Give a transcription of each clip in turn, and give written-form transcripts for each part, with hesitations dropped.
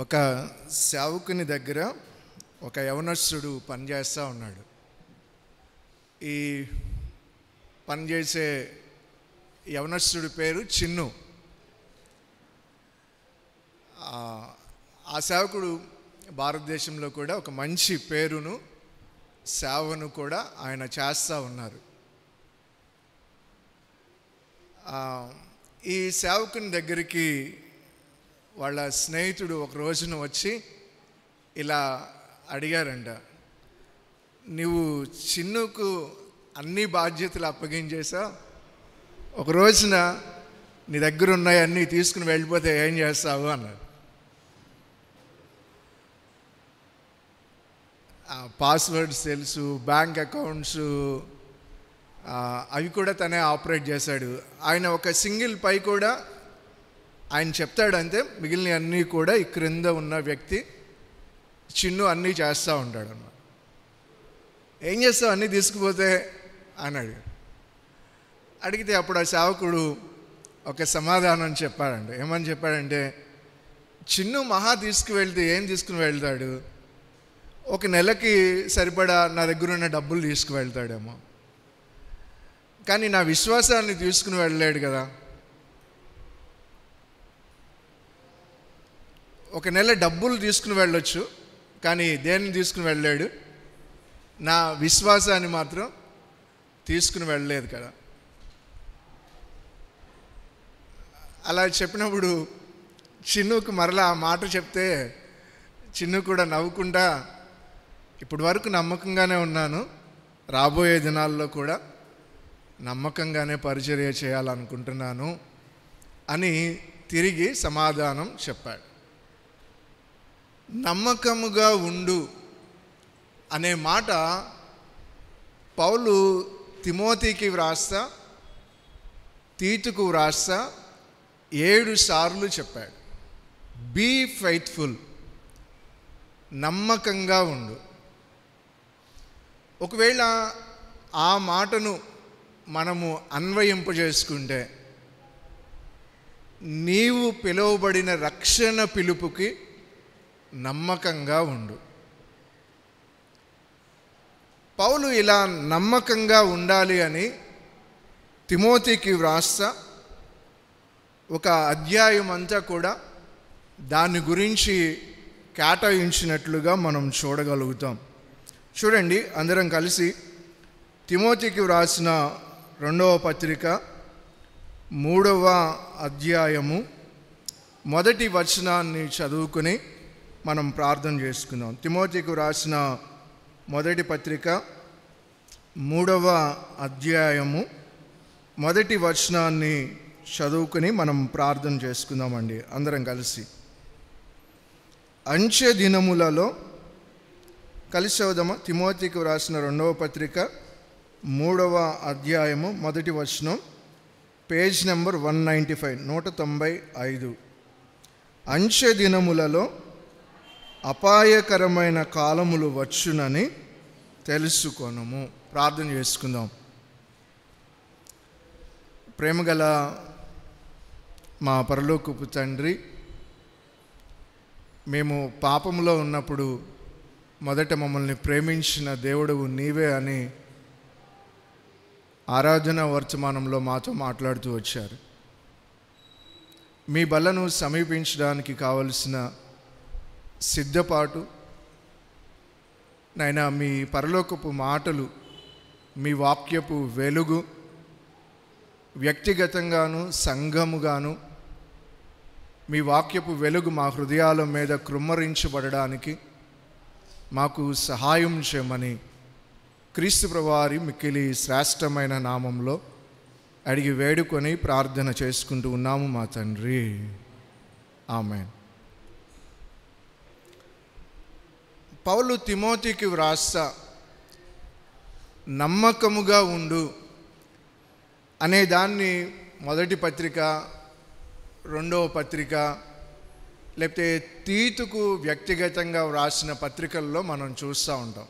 ఒక సేవకుని దగ్గర ఒక యవనస్తుడు పనిచేస్తూ ఉన్నాడు. ఈ పనిచేసే యవనస్తుడి పేరు చిన్ను. ఆ సేవకుడు భారతదేశంలో కూడా ఒక మంచి పేరును సేవను కూడా ఆయన చేస్తూ ఉన్నారు. ఈ సేవకుని దగ్గరికి వాళ్ళ స్నేహితుడు ఒక రోజున వచ్చి ఇలా అడిగారంట, నువ్వు చిన్నుకు అన్ని బాధ్యతలు అప్పగించేసావు, ఒక రోజున నీ దగ్గర ఉన్నాయి అన్నీ తీసుకుని వెళ్ళిపోతే ఏం చేస్తావు అన్నారు. పాస్వర్డ్స్ తెలుసు, బ్యాంక్ అకౌంట్స్ అవి కూడా తనే ఆపరేట్ చేశాడు. ఆయన ఒక సింగిల్ పై కూడా ఆయన చెప్తాడు అంతే, మిగిలిన అన్నీ కూడా ఈ క్రింద ఉన్న వ్యక్తి చిన్ను అన్నీ చేస్తూ ఉంటాడు అన్నమాట. ఏం చేస్తావు అన్నీ తీసుకుపోతే అని అడిగితే అప్పుడు ఆ సేవకుడు ఒక సమాధానం చెప్పాడండి. ఏమని చెప్పాడంటే, చిన్ను మహా తీసుకువెళ్తే ఏం తీసుకుని వెళ్తాడు, ఒక నెలకి సరిపడా నా దగ్గర ఉన్న డబ్బులు తీసుకువెళ్తాడేమో, కానీ నా విశ్వాసాన్ని తీసుకుని వెళ్ళలేడు కదా. ఒక నెల డబ్బులు తీసుకుని వెళ్ళొచ్చు, కానీ దేన్ని తీసుకుని వెళ్ళలేడు, నా విశ్వాసాన్ని మాత్రం తీసుకుని వెళ్ళలేదు కదా. అలా చెప్పినప్పుడు చిన్నుకు మరలా ఆ మాట చెప్తే చిన్ను కూడా నవ్వుకుంటా, ఇప్పటి వరకు నమ్మకంగానే ఉన్నాను, రాబోయే దినాల్లో కూడా నమ్మకంగానే పరిచర్య చేయాలనుకుంటున్నాను అని తిరిగి సమాధానం చెప్పాడు. నమ్మకముగా ఉండు అనే మాట పౌలు తిమోతికి వ్రాస్తా, తీతుకు వ్రాస్తా 7 సార్లు చెప్పాడు. బీ ఫెయిత్ఫుల్, నమ్మకంగా ఉండు. ఒకవేళ ఆ మాటను మనము అన్వయింపజేసుకుంటే, నీవు పిలువబడిన రక్షణ పిలుపుకి నమ్మకంగా ఉండు. పౌలు ఇలా నమ్మకంగా ఉండాలి అని తిమోతికి వ్రాస్తా ఒక అధ్యాయం అంతా కూడా దాని గురించి కేటాయించినట్లుగా మనం చూడగలుగుతాం. చూడండి, అందరం కలిసి తిమోతికి వ్రాసిన 2వ పత్రిక 3వ అధ్యాయము 1వ వచనాన్ని చదువుకుని మనం ప్రార్థన చేసుకుందాం. తిమోతికి వ్రాసిన 1వ పత్రిక 3వ అధ్యాయము 1వ వచనాన్ని చదువుకుని మనం ప్రార్థన చేసుకుందామండి అందరం కలిసి. అంచె దినములలో, కలిసి చదువుదామా? తిమోతికి వ్రాసిన 2వ పత్రిక 3వ అధ్యాయము 1వ వచనం, పేజ్ నెంబర్ 195, 195. అంచె దినములలో అపాయకరమైన కాలములు వచ్చునని తెలుసుకొనుము. ప్రార్థన చేసుకుందాం. ప్రేమగల మా పరలోకపు తండ్రి, మేము పాపంలో ఉన్నప్పుడు మొదట మమ్మల్ని ప్రేమించిన దేవుడవు నీవే అని ఆరాధన వర్తమానంలో మాతో మాట్లాడుతూ వచ్చారు. మీ బలను సమీపించడానికి కావలసిన సిద్ధపాటు నైనా, మీ పరలోకపు మాటలు, మీ వాక్యపు వెలుగు వ్యక్తిగతంగాను సంఘముగాను మీ వాక్యపు వెలుగు మా హృదయాల మీద కృమ్మరించబడడానికి మాకు సహాయం చేయమని క్రీస్తు ప్రభువారి మిక్కిలి శ్రేష్టమైన నామంలో అడిగి వేడుకొని ప్రార్థన చేసుకుంటూ ఉన్నాము మా తండ్రి, ఆమేన్. పౌలు తిమోతికి వ్రాస్తా నమ్మకముగా ఉండు అనే దాన్ని 1వ పత్రిక, 2వ పత్రిక, లేకపోతే తీతుకు వ్యక్తిగతంగా వ్రాసిన పత్రికల్లో మనం చూస్తూ ఉంటాం.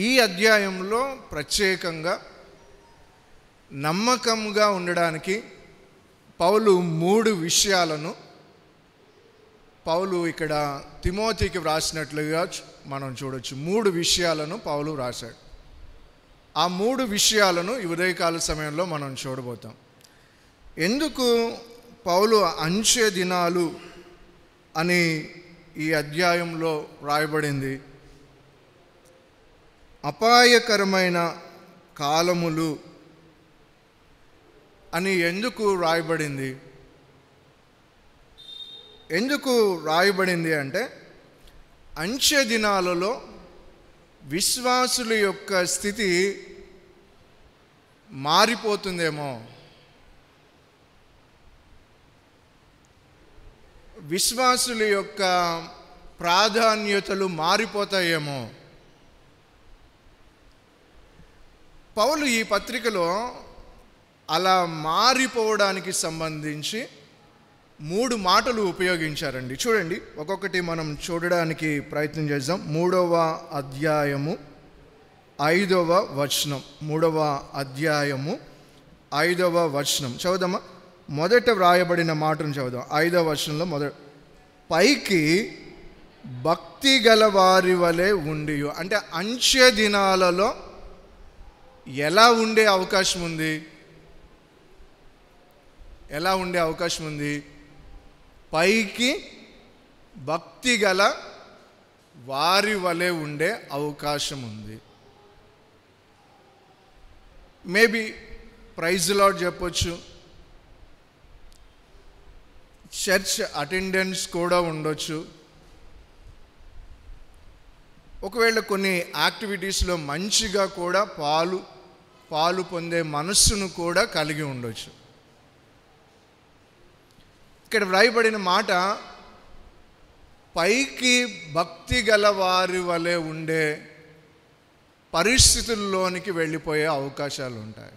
ఈ అధ్యాయంలో ప్రత్యేకంగా నమ్మకంగా ఉండడానికి పౌలు 3 విషయాలను పౌలు ఇక్కడ తిమోతికి వ్రాసినట్లుగా మనం చూడొచ్చు. 3 విషయాలను పౌలు రాశాడు. ఆ 3 విషయాలను ఈ ఉదయకాల సమయంలో మనం చూడబోతాం. ఎందుకు పౌలు అంచె దినాలు అని ఈ అధ్యాయంలో రాయబడింది? అపాయకరమైన కాలములు అని ఎందుకు రాయబడింది? ఎందుకు రాయబడింది అంటే, అంచె దినాలలో విశ్వాసుల యొక్క స్థితి మారిపోతుందేమో, విశ్వాసుల యొక్క ప్రాధాన్యతలు మారిపోతాయేమో. పౌలు ఈ పత్రికలో అలా మారిపోవడానికి సంబంధించి 3 మాటలు ఉపయోగించారండి. చూడండి, ఒక్కొక్కటి మనం చూడడానికి ప్రయత్నం చేద్దాం. 3వ అధ్యాయము 5వ వచనం. 3వ అధ్యాయము 5వ వచనం చదువుదామా? మొదట వ్రాయబడిన మాటను చదువుదాం. 5వ వచనంలో పైకి భక్తి గల వారి వలె ఉండి, అంటే అంచె దినాలలో ఎలా ఉండే అవకాశం ఉంది? ఎలా ఉండే అవకాశం ఉంది? పైకి భక్తి గల వారి వలె ఉండే అవకాశం ఉంది. మేబీ ప్రైజ్ లార్డ్ చెప్పొచ్చు, చర్చ్ అటెండెన్స్ కూడా ఉండొచ్చు, ఒకవేళ కొన్ని యాక్టివిటీస్లో మంచిగా కూడా పాలు పొందే మనస్సును కూడా కలిగి ఉండొచ్చు. ఇక్కడ వ్రాయబడిన మాట పైకి భక్తి గల వారి వలె ఉండే పరిస్థితుల్లోనికి వెళ్ళిపోయే అవకాశాలు ఉంటాయి.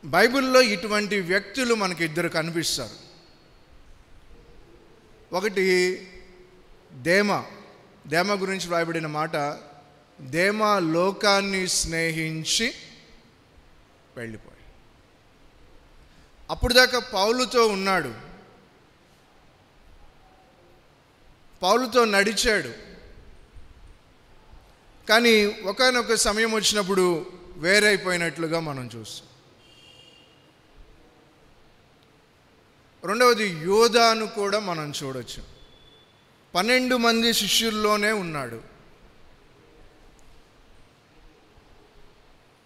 బైబిల్లో ఇటువంటి వ్యక్తులు మనకి 2 కనిపిస్తారు. ఒకటి దేమ గురించి వ్రాయబడిన మాట, దేమ లోకాన్ని స్నేహించి వెళ్ళిపోయి, అప్పుడు దాకా పౌలుతో ఉన్నాడు, పౌలుతో నడిచాడు, కానీ ఒకానొక సమయం వచ్చినప్పుడు వేరైపోయినట్లుగా మనం చూస్తాం. రెండవది యోధాను కూడా మనం చూడొచ్చు. 12 మంది శిష్యుల్లోనే ఉన్నాడు.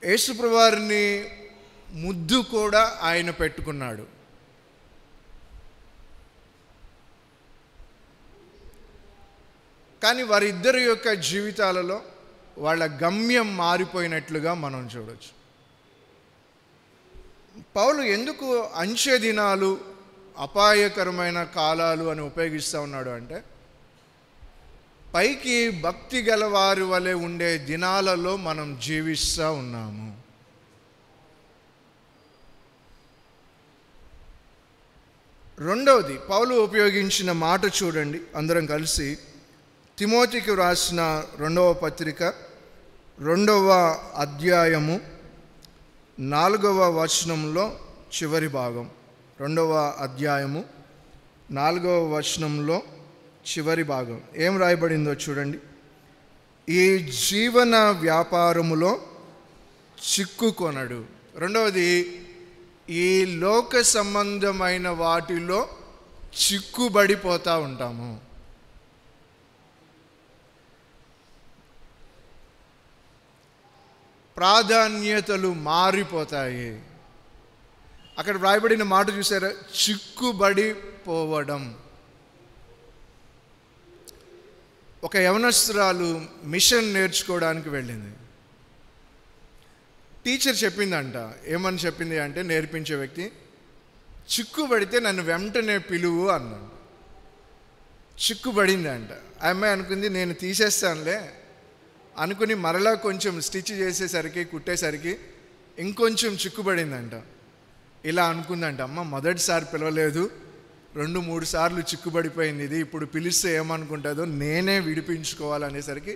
యేసుప్రభువారిని ముద్దు కూడా ఆయన పెట్టుకున్నాడు. కానీ వారిద్దరి యొక్క జీవితాలలో వాళ్ళ గమ్యం మారిపోయినట్లుగా మనం చూడొచ్చు. పౌలు ఎందుకు అంచె దినాలు, అపాయకరమైన కాలాలు అని ఉపయోగిస్తూ ఉన్నాడు అంటే, పైకి భక్తి గల వారి వలె ఉండే దినాలలో మనం జీవిస్తూ ఉన్నాము. రెండవది పౌలు ఉపయోగించిన మాట చూడండి, అందరం కలిసి. తిమోతికి వ్రాసిన 2వ పత్రిక 2వ అధ్యాయము 4వ వచనంలో చివరి భాగం. 2వ అధ్యాయము 4వ వచనంలో చివరి భాగం ఏం రాయబడిందో చూడండి. ఈ జీవన వ్యాపారములో చిక్కుకొనడు. రెండవది, ఈ లోక సంబంధమైన వాటిలో చిక్కుబడిపోతూ ఉంటాము. ప్రాధాన్యతలు మారిపోతాయి. అక్కడ వ్రాయబడిన మాట చూసారా? చిక్కుబడిపోవడం. ఒక యవనస్తురాలు మిషన్ నేర్చుకోవడానికి వెళ్ళింది. టీచర్ చెప్పిందంట, ఏమని చెప్పింది అంటే, నేర్పించే వ్యక్తి, చిక్కుబడితే నన్ను వెంటనే పిలువు అన్నాడు. చిక్కుబడింది అంట. ఆ అమ్మాయి అనుకుంది, నేను తీసేస్తానులే అనుకుని మరలా కొంచెం స్టిచ్ చేసేసరికి, కుట్టేసరికి ఇంకొంచెం చిక్కుబడిందంట. ఇలా అనుకుందంట, అమ్మ మొదటిసారి పిలవలేదు, 2-3 సార్లు చిక్కుబడిపోయింది ఇది, ఇప్పుడు పిలిస్తే ఏమనుకుంటుందో, నేనే విడిపించుకోవాలనేసరికి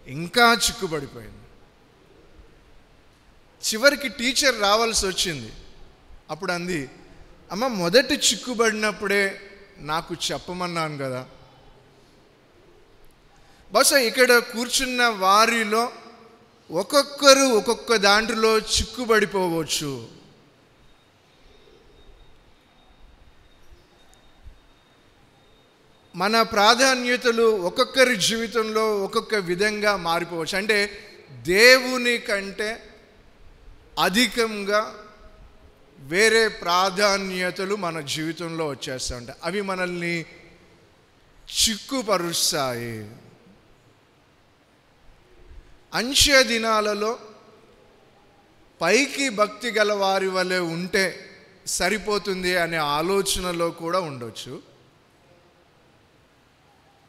ఇంకా చిక్కుబడిపోయింది. చివరికి టీచర్ రావాల్సి వచ్చింది. అప్పుడు అంది, అమ్మ, మొదటి చిక్కుబడినప్పుడే నాకు చెప్పమన్నాను కదా. బహుశా ఇక్కడ కూర్చున్న వారిలో ఒక్కొక్కరు ఒక్కొక్క దాంట్లో చిక్కుబడిపోవచ్చు. మన ప్రాధాన్యతలు ఒక్కొక్కరి జీవితంలో ఒక్కొక్క విధంగా మారిపోవచ్చు. అంటే దేవుని కంటే అధికంగా వేరే ప్రాధాన్యతలు మన జీవితంలో వచ్చేస్తూ ఉంటాయి. అవి మనల్ని చిక్కుపరుస్తాయి. అంత్య దినాలలో పైకి భక్తి గల వారి వలె ఉంటే సరిపోతుంది అనే ఆలోచనలో కూడా ఉండొచ్చు.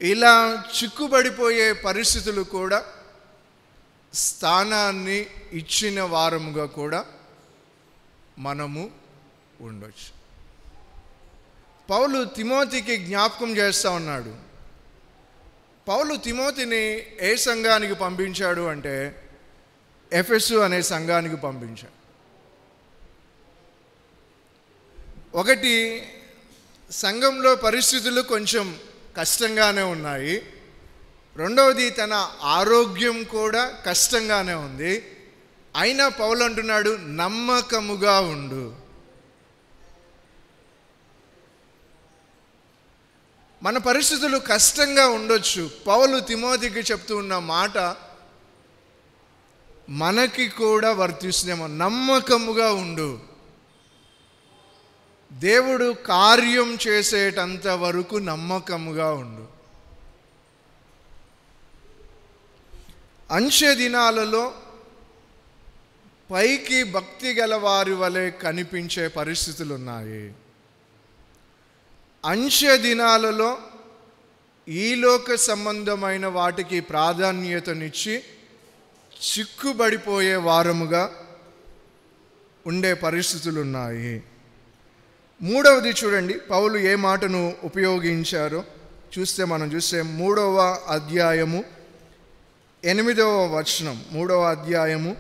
ఇలా చిక్కుబడిపోయే పరిస్థితులు కూడా స్థానాన్ని ఇచ్చిన వారముగా కూడా మనము ఉండొచ్చు. పౌలు తిమోతికి జ్ఞాపకం చేస్తూ ఉన్నాడు. పౌలు తిమోతిని ఏ సంఘానికి పంపించాడు అంటే ఎఫెసు అనే సంఘానికి పంపించాడు. ఒకటి, సంఘంలో పరిస్థితులు కొంచెం కష్టంగానే ఉన్నాయి. రెండవది, తన ఆరోగ్యం కూడా కష్టంగానే ఉంది. అయినా పౌలు అంటున్నాడు, నమ్మకముగా ఉండు. మన పరిస్థితులు కష్టంగా ఉండొచ్చు. పౌలు తిమోతికి చెప్తూ ఉన్న మాట మనకి కూడా వర్తిస్తుందేమో. నమ్మకముగా ఉండు. దేవుడు కార్యం చేసేటంత వరకు నమ్మకముగా ఉండు. అంత్య దినాలలో పైకి భక్తి గల వారి వలె కనిపించే పరిస్థితులు ఉన్నాయి. అంత్య దినాలలో ఈ లోక సంబంధమైన వాటికి ప్రాధాన్యతనిచ్చి చిక్కుబడిపోయే వారముగా ఉండే పరిస్థితులు ఉన్నాయి. మూడవది చూడండి, పౌలు ఏ మాటను ఉపయోగించారో మనం చూస్తే 3వ అధ్యాయము 8వ వచనం. 3వ అధ్యాయము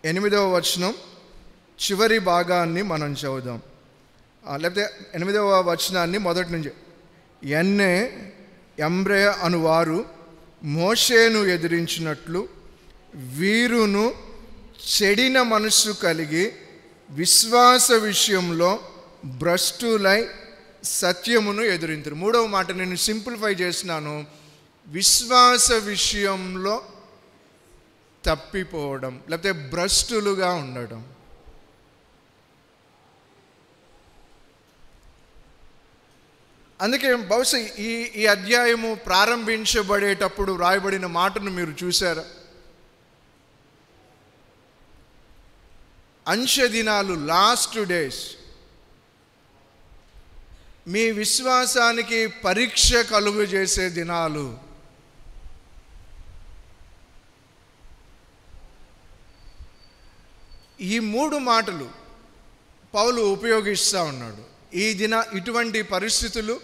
8వ వచనం చివరి భాగాన్ని మనం చదువుదాం. లేకపోతే 8వ వచనాన్ని మొదటి నుంచి. ఎన్నే ఎంబ్రే అనువారు మోషేను ఎదిరించినట్లు వీరును చెడిన మనస్సు కలిగి విశ్వాస విషయంలో భ్రష్టులై సత్యమును ఎదురింతురు. 3వ మాట నేను సింప్లిఫై చేసినాను. విశ్వాస విషయంలో తప్పిపోవడం, లేకపోతే భ్రష్టులుగా ఉండడం. అందుకే బహుశా ఈ అధ్యాయము ప్రారంభించబడేటప్పుడు రాయబడిన మాటను మీరు చూసారా? అంత్య దినాలు, లాస్ట్ డేస్, మీ విశ్వాసానికి పరీక్ష కలుగు చేసే దినాలు. ఈ 3 మాటలు పౌలు ఉపయోగిస్తూ ఉన్నాడు. ఇటువంటి పరిస్థితులు,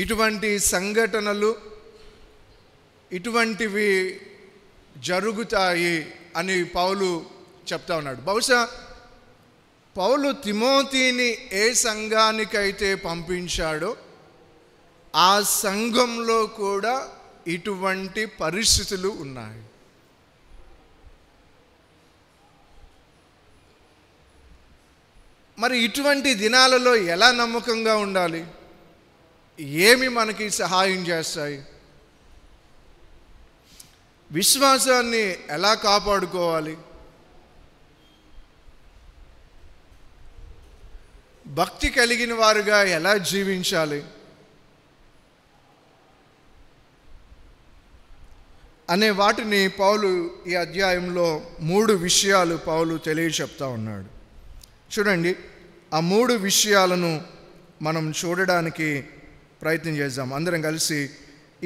ఇటువంటి సంఘటనలు, ఇటువంటివి జరుగుతాయి అని పౌలు చెప్తా ఉన్నాడు. బహుశా పౌలు తిమోతిని ఏ సంఘానికైతే పంపించాడో ఆ సంఘంలో కూడా ఇటువంటి పరిస్థితులు ఉన్నాయి. మరి ఇటువంటి దినాలలో ఎలా నమ్మకంగా ఉండాలి? ఏమి మనకి సహాయం చేస్తాయి? విశ్వాసాన్ని ఎలా కాపాడుకోవాలి? భక్తి కలిగిన వారుగా ఎలా జీవించాలి అనే వాటిని పౌలు ఈ అధ్యాయంలో 3 విషయాలు పౌలు తెలియచెప్తా ఉన్నాడు. చూడండి, ఆ 3 విషయాలను మనం చూడడానికి ప్రయత్నం చేద్దాం. అందరం కలిసి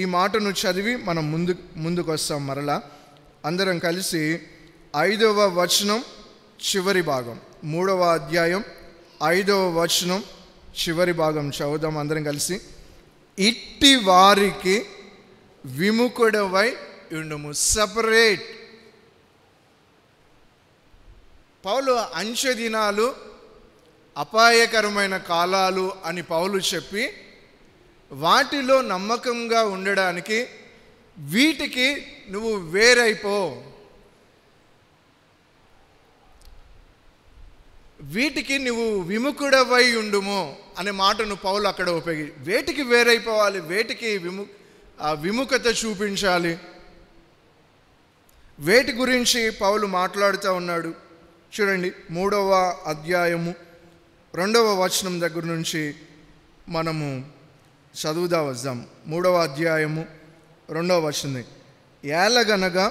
ఈ మాటను చదివి మనం ముందుకు వస్తాం. మరలా అందరం కలిసి 5వ వచనం చివరి భాగం, 3వ అధ్యాయం 5వ వచనం చివరి భాగం చదువుదాం అందరం కలిసి. ఇట్టి వారికి విముఖుడవై ఉండుము. సపరేట్. పౌలు అంత్య దినాలు అపాయకరమైన కాలాలు అని పౌలు చెప్పి వాటిలో నమ్మకంగా ఉండడానికి వీటికి నువ్వు వేరైపో, వీటికి నువ్వు విముఖుడవై ఉండుము అనే మాటను పౌలు అక్కడ ఉపయోగి వేటికి వేరైపోవాలి, వేటికి విముఖత చూపించాలి, వేటి గురించి పౌలు మాట్లాడుతూ ఉన్నాడు. చూడండి 3వ అధ్యాయము 2వ వచనం దగ్గర నుంచి మనము చదువుదా వద్దాం. 3వ అధ్యాయము 2వ వచనం. ఏలగనగా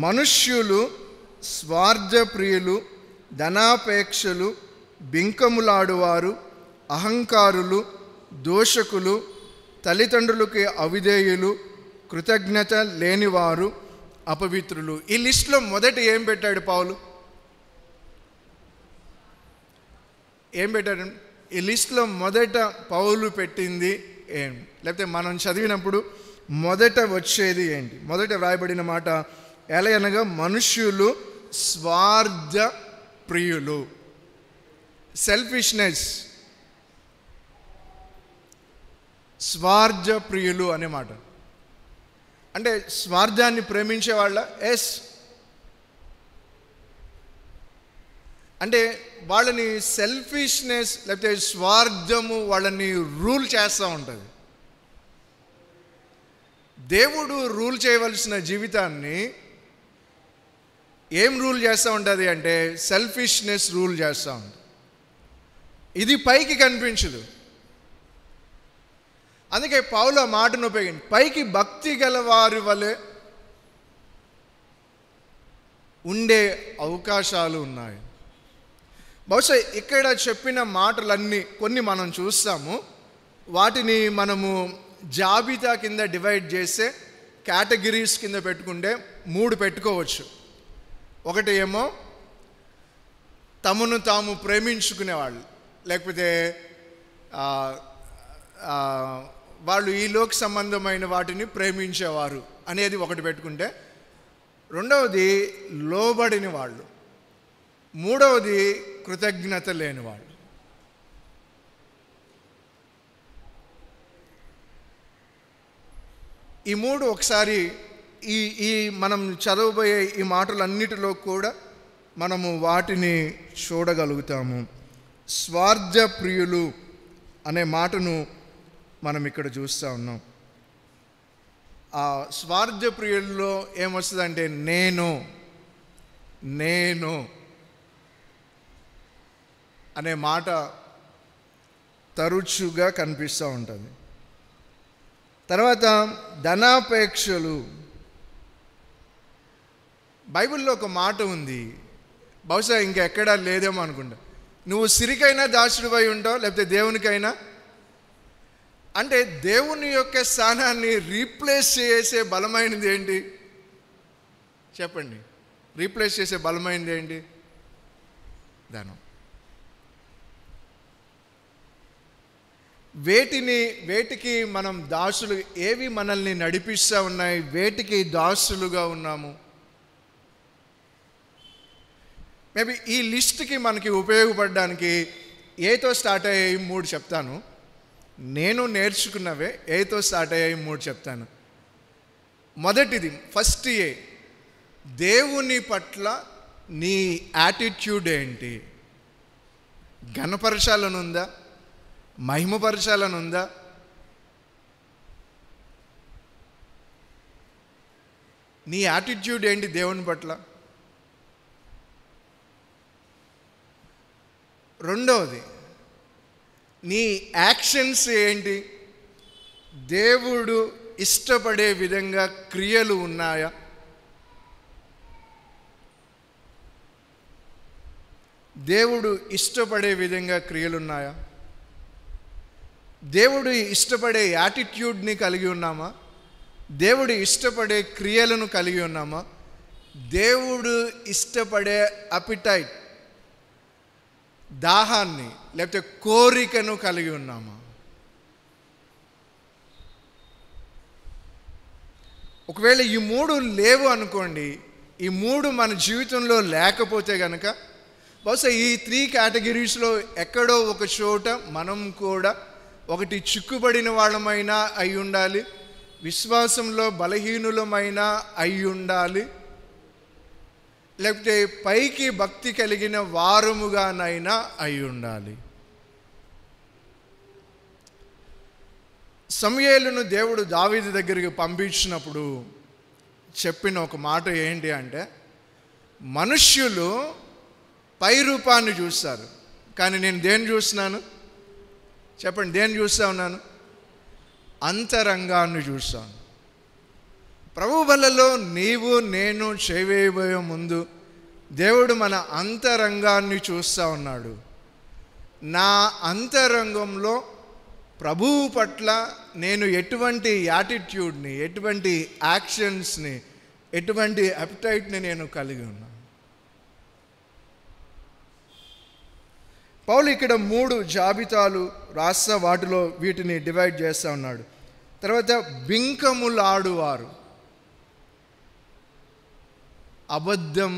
మనుష్యులు స్వార్థప్రియులు, ధనాపేక్షలు, బింకములాడువారు, అహంకారులు, దోషకులు, తల్లిదండ్రులకి అవిధేయులు, కృతజ్ఞత లేనివారు, అపవిత్రులు. ఈ లిస్టులో మొదటి ఏం పెట్టాడు పౌలు? ఏం పెట్టాడు? ఈ లిస్టులో మొదట పౌలు పెట్టింది ఏం? లేకపోతే మనం చదివినప్పుడు మొదట వచ్చేది ఏంటి? మొదట వ్రాయబడిన మాట ఎలాగనగా మనుష్యులు స్వార్థ ప్రియులు, సెల్ఫిష్నెస్, స్వార్థ ప్రియులు అనే మాట. అంటే స్వార్థాన్ని ప్రేమించే వాళ్ళ? ఎస్. అంటే వాళ్ళని సెల్ఫిష్నెస్ లేకపోతే స్వార్థము వాళ్ళని రూల్ చేస్తూ ఉంటుంది. దేవుడు రూల్ చేయవలసిన జీవితాన్ని ఏం రూల్ చేస్తూ ఉంటుంది అంటే సెల్ఫిష్నెస్ రూల్ చేస్తూ ఉంటుంది. ఇది పైకి కనిపించదు. అందుకే పౌలు ఆ మాటను ఉపయోగించి పైకి భక్తి గల వారి వలె ఉండే అవకాశాలు ఉన్నాయి. బహుశా ఇక్కడ చెప్పిన మాటలన్నీ కొన్ని మనం చూస్తాము. వాటిని మనము జాబితా కింద డివైడ్ చేస్తే కేటగిరీస్ కింద పెట్టుకుంటే 3 పెట్టుకోవచ్చు. ఒకటి ఏమో తమను తాము ప్రేమించుకునేవాళ్ళు, లేకపోతే వాళ్ళు ఈ లోక సంబంధమైన వాటిని ప్రేమించేవారు అనేది ఒకటి పెట్టుకుంటే, రెండవది లోబడిన వాళ్ళు, మూడవది కృతజ్ఞత లేని వాళ్ళు. ఈ 3 ఒకసారి ఈ మనం చదవబోయే ఈ మాటలన్నిటిలో కూడా మనము వాటిని చూడగలుగుతాము. స్వార్థ ప్రియులు అనే మాటను మనం ఇక్కడ చూస్తూ ఉన్నాం. ఆ స్వార్థ ప్రియుల్లో ఏమొస్తుందంటే నేను అనే మాట తరచుగా కనిపిస్తూ ఉంటుంది. తర్వాత ధనాపేక్షలు. బైబిల్లో ఒక మాట ఉంది, బహుశా ఇంకెక్కడా లేదేమో అనుకుంటా. నువ్వు సిరికైనా దాసుడివై ఉంటావు, లేకపోతే దేవునికైనా. అంటే దేవుని యొక్క స్థానాన్ని రీప్లేస్ చేసే బలమైనది ఏంటి చెప్పండి? రీప్లేస్ చేసే బలమైనది ఏంటి? ధనం. వేటికి మనం దాసులు, ఏవి మనల్ని నడిపిస్తూ ఉన్నాయి, వేటికి దాసులుగా ఉన్నాము? మేబీ ఈ లిస్ట్కి మనకి ఉపయోగపడడానికి ఏతో స్టార్ట్ అయ్యాయి 3 చెప్తాను. నేను నేర్చుకున్నవే ఏతో స్టార్ట్ అయ్యాయి 3 చెప్తాను. మొదటిది, ఫస్ట్ ఏ, దేవుని పట్ల నీ యాటిట్యూడ్ ఏంటి? ఘనపరచాలనుందా? మహిమపరచాలనుందా? నీ యాటిట్యూడ్ ఏంటి దేవుని పట్ల? రెండవది, నీ యాక్షన్స్ ఏంటి? దేవుడు ఇష్టపడే విధంగా క్రియలు ఉన్నాయా? దేవుడు ఇష్టపడే విధంగా క్రియలు ఉన్నాయా? దేవుడు ఇష్టపడే యాటిట్యూడ్ని కలిగి ఉన్నామా? దేవుడు ఇష్టపడే క్రియలను కలిగి ఉన్నామా? దేవుడు ఇష్టపడే అపిటైట్, దాహాన్ని లేకపోతే కోరికను కలిగి ఉన్నామా? ఒకవేళ ఈ 3 లేవు అనుకోండి, ఈ 3 మన జీవితంలో లేకపోతే కనుక బహుశా ఈ 3 కేటగిరీస్లో ఎక్కడో ఒక చోట మనం కూడా ఒకటి చిక్కుబడిన వాళ్ళమైనా అయి ఉండాలి, విశ్వాసంలో బలహీనులమైనా అయి ఉండాలి, లేకపోతే పైకి భక్తి కలిగిన వారముగానైనా అయి ఉండాలి. సమూయేలును దేవుడు దావీదు దగ్గరికి పంపించినప్పుడు చెప్పిన ఒక మాట ఏంటి అంటే, మనుష్యులు పై రూపాన్ని చూస్తారు, కానీ నేను దేన్ని చూస్తున్నాను చెప్పండి, దేన్ని చూస్తూ ఉన్నాను? అంతరంగాన్ని చూస్తాను. ప్రభు వల్లలో నీవు నేను చేయవేయబోయే ముందు దేవుడు మన అంతరంగాన్ని చూస్తూ ఉన్నాడు. నా అంతరంగంలో ప్రభువు పట్ల నేను ఎటువంటి యాటిట్యూడ్ని, ఎటువంటి యాక్షన్స్ని, ఎటువంటి అపిటైట్ని నేను కలిగి ఉన్నాను. పౌలు ఇక్కడ 3 జాబితాలు రాస్తా, వాటిలో వీటిని డివైడ్ చేస్తూ ఉన్నాడు. తర్వాత బింకములాడువారు, అబద్ధం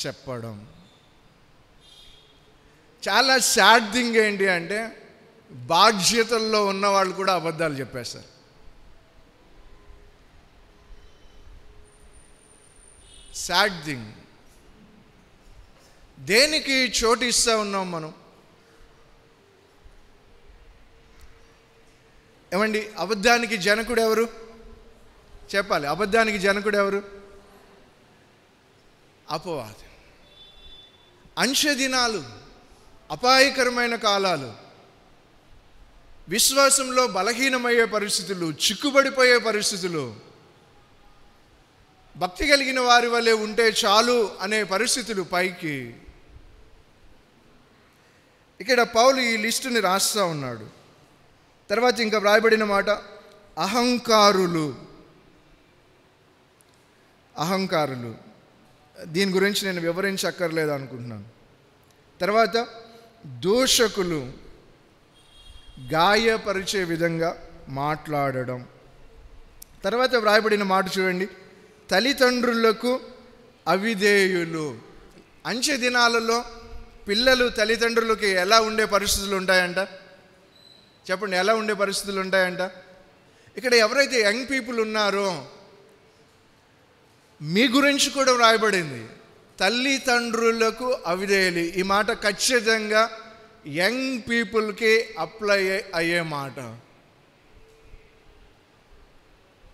చెప్పడం. చాలా సాడ్ థింగ్ ఏంటి అంటే, బాధ్యతల్లో ఉన్న వాళ్ళు కూడా అబద్ధాలు చెప్పేస్తారు. Sad thing. దేనికి చోటు ఇస్తూ ఉన్నాం మనం? ఏమండి, అబద్ధానికి జనకుడు ఎవరు చెప్పాలి? అబద్ధానికి జనకుడు ఎవరు? అపవాది. అంచె దినాలు, అపాయకరమైన కాలాలు, విశ్వాసంలో బలహీనమయ్యే పరిస్థితులు, చిక్కుబడిపోయే పరిస్థితులు, భక్తి కలిగిన వారి వలె ఉంటే చాలు అనే పరిస్థితులు పైకి. ఇక్కడ పౌలు ఈ లిస్టుని రాస్తూ ఉన్నాడు. తర్వాత ఇంకా వ్రాయబడిన మాట అహంకారులు. అహంకారులు, దీని గురించి నేను వివరించక్కర్లేదు అనుకుంటున్నాను. తర్వాత దూషకులు, గాయపరిచే విధంగా మాట్లాడడం. తర్వాత వ్రాయబడిన మాట చూడండి, తల్లిదండ్రులకు అవిధేయులు. అంచె దినాలలో పిల్లలు తల్లిదండ్రులకి ఎలా ఉండే పరిస్థితులు ఉంటాయంట చెప్పండి? ఎలా ఉండే పరిస్థితులు ఉంటాయంట? ఇక్కడ ఎవరైతే యంగ్ పీపుల్ ఉన్నారో మీ గురించి కూడా వ్రాయబడింది, తల్లిదండ్రులకు అవిధేయులు. ఈ మాట ఖచ్చితంగా యంగ్ పీపుల్కి అప్లై అయ్యే మాట.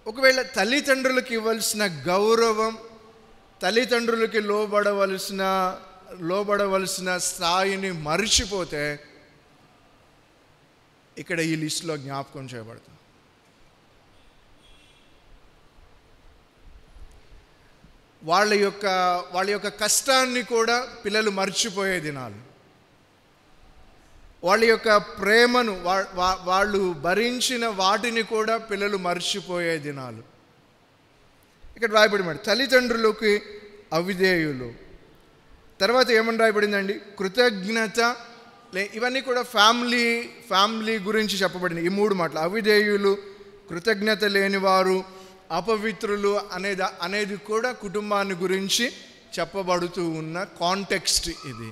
ఒకవేళ తల్లిదండ్రులకు ఇవ్వాల్సిన గౌరవం, తల్లిదండ్రులకి లోబడవలసిన స్థాయిని మరిచిపోతే ఇక్కడ ఈ లిస్టులో జ్ఞాపకం చేయబడతాం. వాళ్ళ యొక్క కష్టాన్ని కూడా పిల్లలు మర్చిపోయే దినాలు, వాళ్ళ యొక్క ప్రేమను, వాళ్ళు భరించిన వాటిని కూడా పిల్లలు మర్చిపోయే దినాలు. ఇక్కడ రాయబడి మాట తల్లిదండ్రులకి అవిధేయులు. తర్వాత ఏమని రాయబడిందండి? కృతజ్ఞత. ఇవన్నీ కూడా ఫ్యామిలీ గురించి చెప్పబడింది. ఈ 3 మాటలు, అవిధేయులు, కృతజ్ఞత లేనివారు, అపవిత్రులు అనేది కూడా కుటుంబాన్ని గురించి చెప్పబడుతూ ఉన్న కాంటెక్స్ట్ ఇది.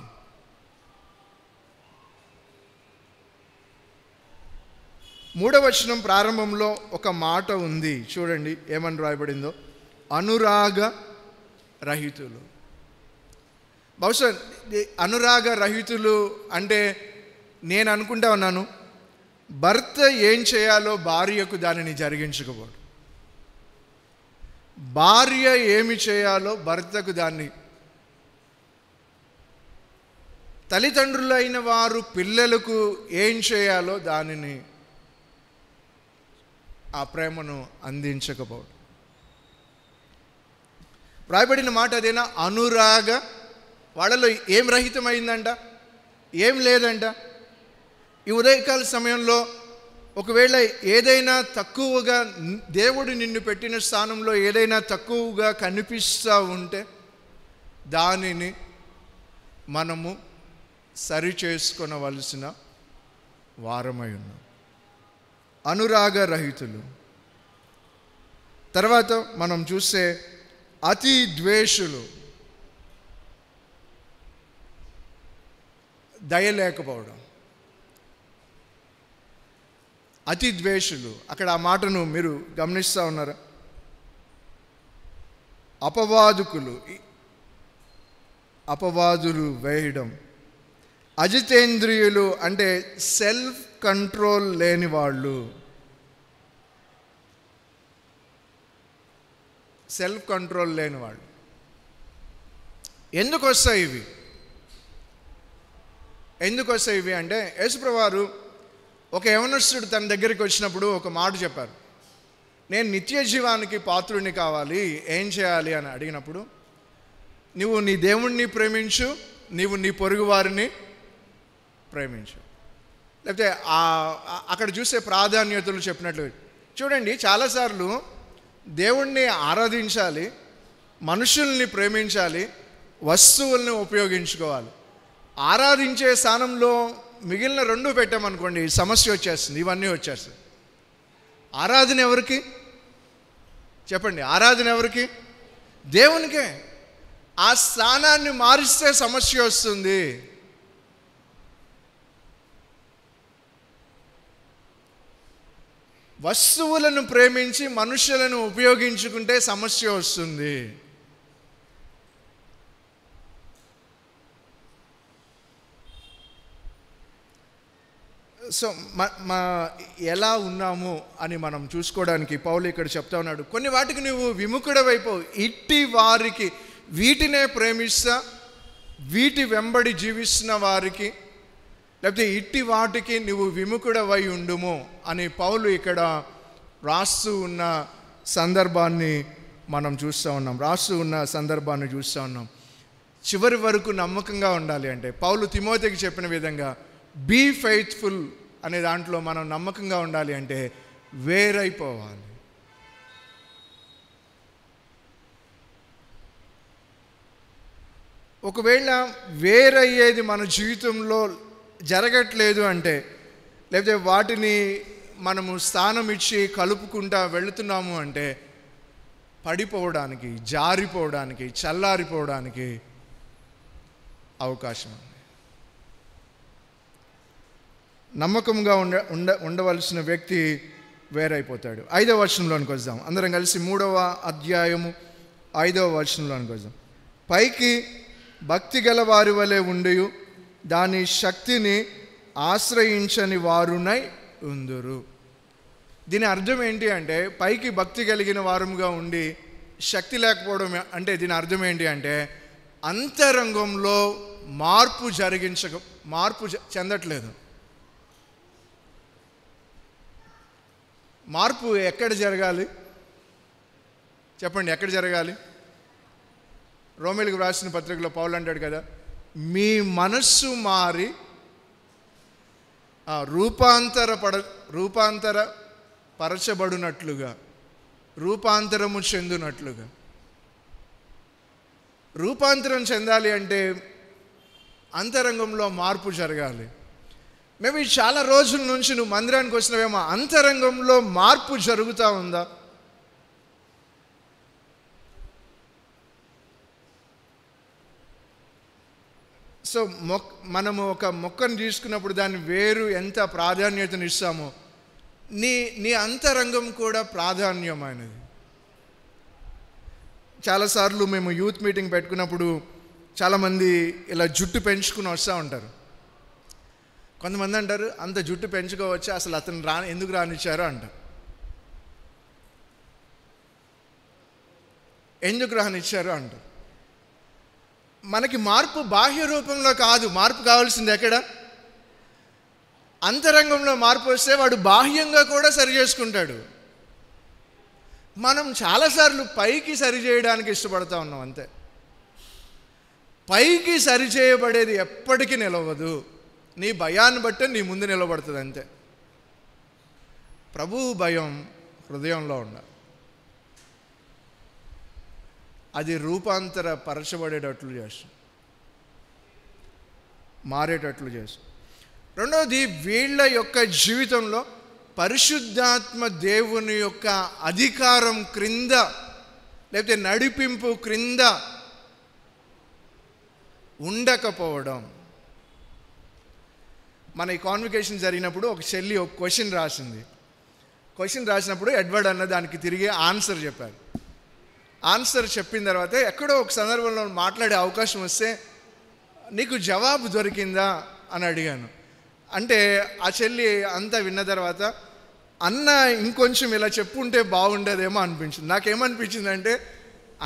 మూడవ వచనం ప్రారంభంలో ఒక మాట ఉంది, చూడండి ఏమని రాయబడిందో, అనురాగ రహితులు. బహుశా అనురాగ రహితులు అంటే నేను అనుకుంటా ఉన్నాను, భర్త ఏం చేయాలో భార్యకు దానిని జరిగించకపోవడం, భార్య ఏమి చేయాలో భర్తకు దాన్ని, తల్లిదండ్రులైన వారు పిల్లలకు ఏం చేయాలో దానిని, ఆ ప్రేమను అందించకపోవడం. రాయబడిన మాట అదేనా? అనురాగ. వాళ్ళలో ఏం రహితమైందంట? ఏం లేదంట. ఈ ఉదయకాల సమయంలో ఒకవేళ ఏదైనా తక్కువగా, దేవుడు నిన్ను పెట్టిన స్థానంలో ఏదైనా తక్కువగా కనిపిస్తూ ఉంటే దానిని మనము సరిచేసుకొనవలసిన వారమై ఉన్నాం. అనురాగ రహితులు. తర్వాత మనం చూస్తే అతి ద్వేషులు. దయ లేకపోవడం, అతి ద్వేషులు. అక్కడ ఆ మాటను మీరు గమనిస్తూ ఉన్నారా? అపవాదులు వేయడం, అజితేంద్రియులు అంటే సెల్ఫ్ కంట్రోల్ లేని వాళ్ళు. సెల్ఫ్ కంట్రోల్ లేని వాళ్ళు. ఎందుకు వస్తాయి ఇవి అంటే, యేసుప్రభువారు ఒక యవనస్తుడు తన దగ్గరికి వచ్చినప్పుడు ఒక మాట చెప్పారు. నేను నిత్య జీవానికి పాత్రుడిని కావాలి, ఏం చేయాలి అని అడిగినప్పుడు, నువ్వు నీ దేవుణ్ణి ప్రేమించు, నీవు నీ పొరుగు వారిని ప్రేమించు. లేకపోతే అక్కడ చూసే ప్రాధాన్యతలు చెప్పినట్లు చూడండి. చాలాసార్లు దేవుణ్ణి ఆరాధించాలి, మనుషుల్ని ప్రేమించాలి, వస్తువుల్ని ఉపయోగించుకోవాలి. ఆరాధించే స్థానంలో మిగిలిన రెండు పెట్టామనుకోండి, సమస్య వచ్చేస్తుంది, ఇవన్నీ వచ్చేస్తుంది. ఆరాధన ఎవరికి చెప్పండి? ఆరాధన ఎవరికి? దేవునికే. ఆ స్థానాన్ని మారిస్తే సమస్య వస్తుంది. వస్తువులను ప్రేమించి మనుషులను ఉపయోగించుకుంటే సమస్య వస్తుంది. సో ఎలా ఉన్నాము అని మనం చూసుకోవడానికి పౌలు ఇక్కడ చెప్తా ఉన్నాడు. కొన్ని వాటికి నువ్వు విముఖుడవైపోవు. ఇట్టి వారికి, వీటినే ప్రేమిస్తా వీటి వెంబడి జీవిస్తున్న వారికి, లేకపోతే ఇట్టి వాటికి నువ్వు విముఖుడవై ఉండుము అని పౌలు ఇక్కడ రాస్తూ ఉన్న సందర్భాన్ని మనం చూస్తూ ఉన్నాం. చివరి వరకు నమ్మకంగా ఉండాలి అంటే పౌలు తిమోతికి చెప్పిన విధంగా బీ ఫెయిత్ఫుల్ అనే దాంట్లో మనం నమ్మకంగా ఉండాలి అంటే వేరైపోవాలి. ఒకవేళ వేరయ్యేది మన జీవితంలో జరగట్లేదు అంటే, లేకపోతే వాటిని మనము స్థానం ఇచ్చి కలుపుకుంటా వెళుతున్నాము అంటే, పడిపోవడానికి, జారిపోవడానికి, చల్లారిపోవడానికి అవకాశం ఉంది. నమ్మకంగా ఉండవలసిన వ్యక్తి వేరైపోతాడు. 5వ వచనంలోనికి వద్దాం. అందరం కలిసి 3వ అధ్యాయము 5వ వచనంలోనికి వద్దాం. పైకి భక్తి గల వారి వలె ఉండి దాని శక్తిని ఆశ్రయించని వారునై ఉందురు. దీని అర్థం ఏంటి అంటే, పైకి భక్తి కలిగిన వారముగా ఉండి శక్తి లేకపోవడం అంటే దీని అర్థం ఏంటి అంటే, అంతరంగంలో మార్పు చెందట్లేదు. మార్పు ఎక్కడ జరగాలి చెప్పండి? ఎక్కడ జరగాలి? రోమీయులకు రాసిన పత్రికలో పౌలు అంటాడు కదా, మీ మనస్సు మారి రూపాంతరపరచబడినట్లుగా, రూపాంతరము చెందునట్లుగా. రూపాంతరం చెందాలి అంటే అంతరంగంలో మార్పు జరగాలి. మేబీ చాలా రోజుల నుంచి నువ్వు మందిరానికి వచ్చినవేమో, అంతరంగంలో మార్పు జరుగుతూ ఉందా? సో మనము ఒక మొక్కను తీసుకున్నప్పుడు దాని వేరు ఎంత ప్రాధాన్యతను ఇస్తామో, నీ అంతరంగం కూడా ప్రాధాన్యమైనది. చాలాసార్లు మేము యూత్ మీటింగ్ పెట్టుకున్నప్పుడు చాలామంది ఇలా జుట్టు పెంచుకుని వస్తూ ఉంటారు. కొంతమంది అంటారు, అంత జుట్టు పెంచుకోవచ్చు, అసలు అతను ఎందుకు రానిచ్చారో అంటారు. ఎందుకు రానిచ్చారో అంటారు. మనకి మార్పు బాహ్య రూపంలో కాదు, మార్పు కావాల్సింది ఎక్కడ? అంతరంగంలో మార్పు వస్తే వాడు బాహ్యంగా కూడా సరి చేసుకుంటాడు. మనం చాలాసార్లు పైకి సరి చేయడానికి ఇష్టపడతా ఉన్నాం అంతే. పైకి సరి చేయబడేది ఎప్పటికీ నిలవదు. నీ భయాన్ని బట్టే నీ ముందు నిలబడుతుంది అంతే. ప్రభువు భయం హృదయంలో ఉండాలి. అది రూపాంతరపరచబడేటట్లు చేస్తుంది, మారేటట్లు చేస్తుంది. రెండవది, వీళ్ళ యొక్క జీవితంలో పరిశుద్ధాత్మ దేవుని యొక్క అధికారం క్రింద, లేకపోతే నడిపింపు క్రింద ఉండకపోవడం. మన ఈ కాన్వికేషన్ జరిగినప్పుడు ఒక చెల్లి ఒక క్వశ్చన్ రాసింది. క్వశ్చన్ రాసినప్పుడు ఎడ్వర్డ్ అన్న దానికి తిరిగి ఆన్సర్ చెప్పారు. ఆన్సర్ చెప్పిన తర్వాత ఎక్కడో ఒక సందర్భంలో మాట్లాడే అవకాశం వస్తే నీకు జవాబు దొరికిందా అని అడిగాను. అంటే ఆ చెల్లి అంతా విన్న తర్వాత అన్న ఇంకొంచెం ఇలా చెప్పుంటే బాగుండేదేమో అనిపించింది. నాకేమనిపించిందంటే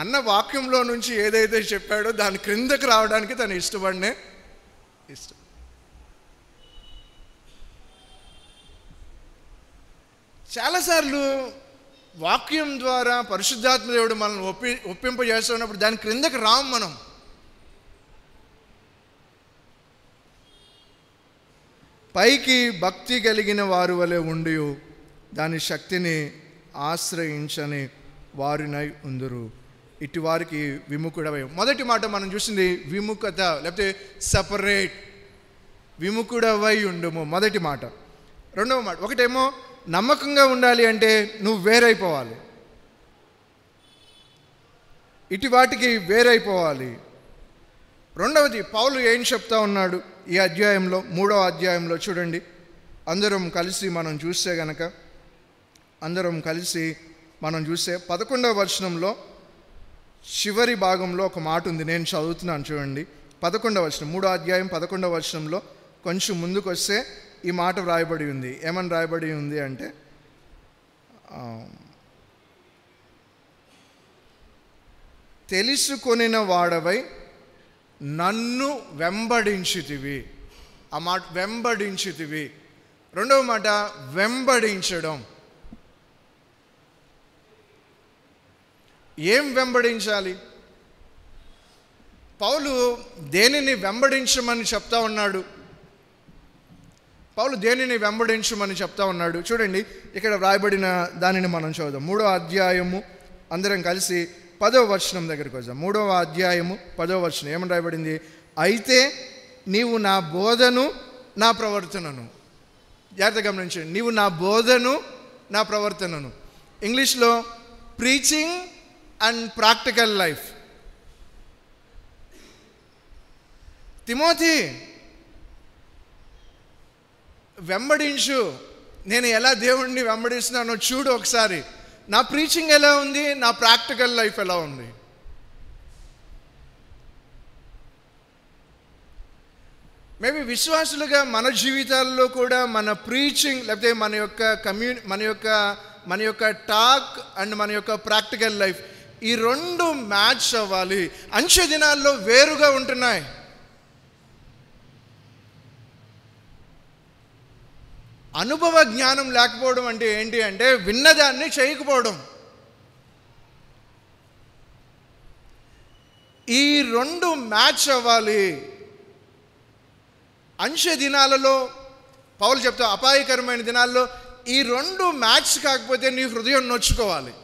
అన్న వాక్యంలో నుంచి ఏదైతే చెప్పాడో దాని క్రిందకు రావడానికి తను ఇష్టం. చాలాసార్లు వాక్యం ద్వారా పరిశుద్ధాత్మ దేవుడు మనల్ని ఒప్పింపజేస్తున్నప్పుడు దాని క్రిందకి రాము. మనం పైకి భక్తి కలిగిన వారి వలె ఉండి దాని శక్తిని ఆశ్రయించని వారినై ఉందురు, ఇటు వారికి విముఖుడవై. మొదటి మాట మనం చూసింది విముఖత, లేకపోతే సపరేట్, విముఖుడవై ఉండుము మొదటి మాట. రెండవ మాట, ఒకటేమో నమ్మకంగా ఉండాలి అంటే నువ్వు వేరైపోవాలి, ఇటు వాటికి వేరైపోవాలి. రెండవది పౌలు ఏం చెప్తా ఉన్నాడు ఈ అధ్యాయంలో, 3వ అధ్యాయంలో చూడండి. అందరం కలిసి మనం చూస్తే 11వ వచనంలో చివరి భాగంలో ఒక మాట ఉంది, నేను చదువుతున్నాను చూడండి. 11వ వచనం, 3వ అధ్యాయం 11వ వచనంలో కొంచెం ముందుకు వస్తే ఈ మాట వ్రాయబడి ఉంది. ఏమని రాయబడి ఉంది అంటే, తెలుసుకొనిన వాడవై నన్ను వెంబడించితివి. ఆ మాట వెంబడించితివి. రెండవ మాట వెంబడించడం. ఏం వెంబడించాలి? పౌలు దేనిని వెంబడించమని చెప్తా ఉన్నాడు? చూడండి, ఇక్కడ వ్రాయబడిన దానిని మనం చూద్దాం. 3వ అధ్యాయము అందరం కలిసి 10వ వచనం దగ్గరికి వద్దాం. 3వ అధ్యాయము 10వ వచనం ఏమని రాయబడింది? అయితే నీవు నా బోధను నా ప్రవర్తనను, జాగ్రత్తగా గమనించండి, నీవు నా బోధను నా ప్రవర్తనను. ఇంగ్లీష్లో preaching and practical life. Timothy వెంబడించు, నేను ఎలా దేవుణ్ణి వెంబడిస్తున్నానో చూడు ఒకసారి. నా ప్రీచింగ్ ఎలా ఉంది, నా ప్రాక్టికల్ లైఫ్ ఎలా ఉంది. మేబీ విశ్వాసులుగా మన జీవితాల్లో కూడా మన ప్రీచింగ్, లేకపోతే మన యొక్క టాక్ అండ్ మన యొక్క ప్రాక్టికల్ లైఫ్, ఈ రెండు మ్యాచ్ అవ్వాలి. అంచె దినాల్లో వేరుగా ఉంటున్నాయి. అనుభవ జ్ఞానం లేకపోవడం అంటే ఏంటి అంటే విన్నదాన్ని చేయకపోవడం. ఈ రెండు మ్యాచ్ అవ్వాలి. అంచె దినాలలో పౌలు చెప్తా, అపాయకరమైన దినాల్లో ఈ రెండు మ్యాచ్ కాకపోతే నీ హృదయం నొచ్చుకోవాలి.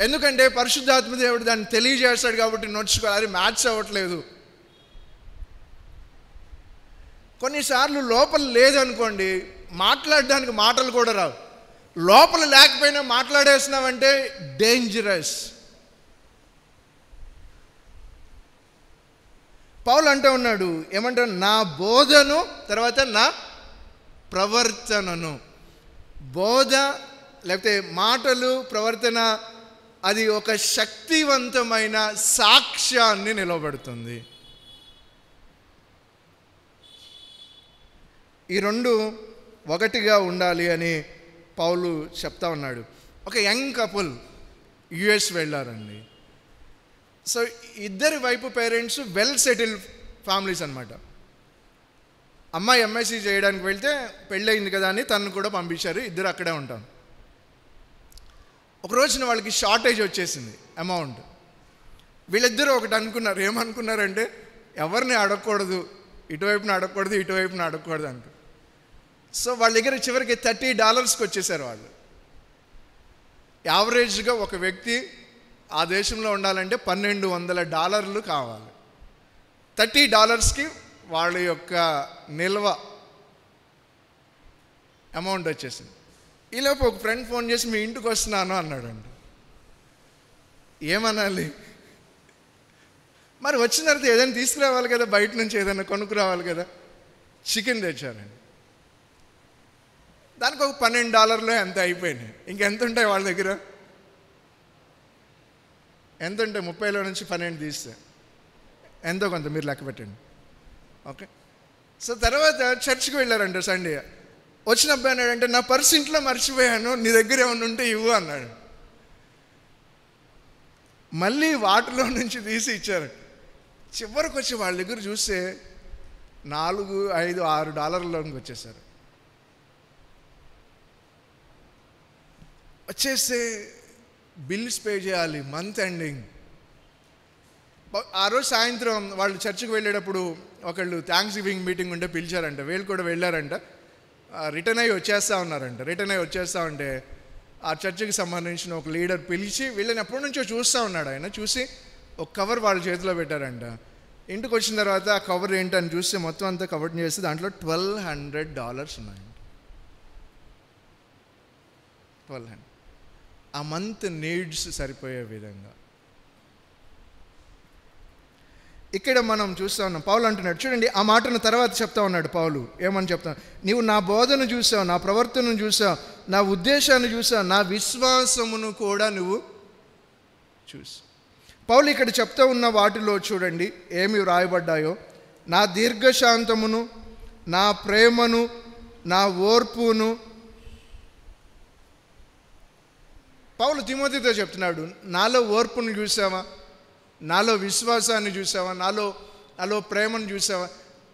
ఎందుకంటే పరిశుద్ధాత్మ దేవుడు దాన్ని తెలియజేస్తాడు కాబట్టి నొచ్చుకోవాలి. అది మ్యాచ్ అవ్వట్లేదు. కొన్నిసార్లు లోపల లేదనుకోండి, మాట్లాడడానికి మాటలు కూడా రావు. లోపల లేకపోయినా మాట్లాడేస్తున్నామంటే డేంజరస్. పౌలు అంటూ ఉన్నాడు, ఏమంటాడు? నా బోధను, తర్వాత నా ప్రవర్తనను. బోధ లేకపోతే మాటలు, ప్రవర్తన, అది ఒక శక్తివంతమైన సాక్ష్యాన్ని నిలబెడుతుంది. ఈ రెండు ఒకటిగా ఉండాలి అని పౌలు చెప్తా ఉన్నాడు. ఒక యంగ్ కపుల్ యుఎస్ వెళ్ళారండి. సో ఇద్దరి వైపు పేరెంట్స్ వెల్ సెటిల్డ్ ఫ్యామిలీస్ అనమాట. అమ్మాయి ఎంఎస్సీ చేయడానికి వెళ్తే పెళ్ళయింది కదా అని తనను కూడా పంపించారు. ఇద్దరు అక్కడే ఉంటాం. ఒక రోజున వాళ్ళకి షార్టేజ్ వచ్చేసింది అమౌంట్. వీళ్ళిద్దరూ ఒకటి అనుకున్నారు. ఏమనుకున్నారంటే ఎవరిని అడగకూడదు, ఇటువైపున అడగకూడదు, ఇటువైపున అడగకూడదు అనుకో. సో వాళ్ళ దగ్గర చివరికి $30 వచ్చేసారు వాళ్ళు. యావరేజ్గా ఒక వ్యక్తి ఆ దేశంలో ఉండాలంటే $1200 కావాలి. $30కి వాళ్ళ యొక్క నిల్వ అమౌంట్ వచ్చేసింది. ఈలోపు ఒక ఫ్రెండ్ ఫోన్ చేసి మీ ఇంటికి వస్తున్నాను అన్నాడండి. ఏమనాలి? మరి వచ్చిన తర్వాత ఏదైనా తీసుకురావాలి కదా, బయట నుంచి ఏదైనా కొనుక్కురావాలి కదా. చికెన్ తెచ్చారండి. దానికి ఒక $12 ఎంత అయిపోయినాయి. ఇంకెంత ఉంటాయి వాళ్ళ దగ్గర? ఎంత ఉంటాయి? 30లో నుంచి 12 తీస్తే ఎంతో కొంత మీరు లెక్క పెట్టండి. ఓకే. సో తర్వాత చర్చ్కి వెళ్ళారంట సండే. వచ్చిన అబ్బాయి అన్నాడంటే, నా పర్స్ ఇంట్లో మర్చిపోయాను, నీ దగ్గర ఏమైనా ఉంటే ఇవ్వు అన్నాడు. మళ్ళీ వాటిలో నుంచి తీసి ఇచ్చారు. చివరికి వచ్చి వాళ్ళ దగ్గర చూస్తే $4, $5, $6 వచ్చేసారు. వచ్చేస్తే బిల్స్ పే చేయాలి, మంత్ ఎండింగ్. ఆ రోజు సాయంత్రం వాళ్ళు చర్చికి వెళ్ళేటప్పుడు ఒకళ్ళు థ్యాంక్స్ గివింగ్ మీటింగ్ ఉంటే పిలిచారంట. వీళ్ళు కూడా వెళ్ళారంట. రిటర్న్ అయ్యి వచ్చేస్తూ ఉన్నారంట. రిటర్న్ అయ్యి వచ్చేస్తూ ఉంటే ఆ చర్చికి సంబంధించిన ఒక లీడర్ పిలిచి వీళ్ళని ఎప్పటి నుంచో చూస్తూ ఉన్నాడు. ఆయన చూసి ఒక కవర్ వాళ్ళ చేతిలో పెట్టారంట. ఇంటికి వచ్చిన తర్వాత ఆ కవర్ ఏంటని చూస్తే మొత్తం అంతా కవర్ చేసి దాంట్లో $1,200 ఉన్నాయంట. 1200 ఆ మంత్ నీడ్స్ సరిపోయే విధంగా. ఇక్కడ మనం చూస్తూ ఉన్నాం. పౌలు అంటున్నాడు చూడండి, ఆ మాటను తర్వాత చెప్తా ఉన్నాడు పౌలు. ఏమని చెప్తాను? నీవు నా బోధను చూసావు, నా ప్రవర్తనను చూసావు, నా ఉద్దేశాన్ని చూసావు, నా విశ్వాసమును కూడా నువ్వు చూసి. పౌలు ఇక్కడ చెప్తా ఉన్న వాటిలో చూడండి ఏమి వ్రాయబడ్డాయో. నా దీర్ఘశాంతమును, నా ప్రేమను, నా ఓర్పును. పౌలు తిమోతితో చెప్తున్నాడు, నాలో ఓర్పును చూసావా, నాలో విశ్వాసాన్ని చూసావా, నాలో ప్రేమను చూసావా?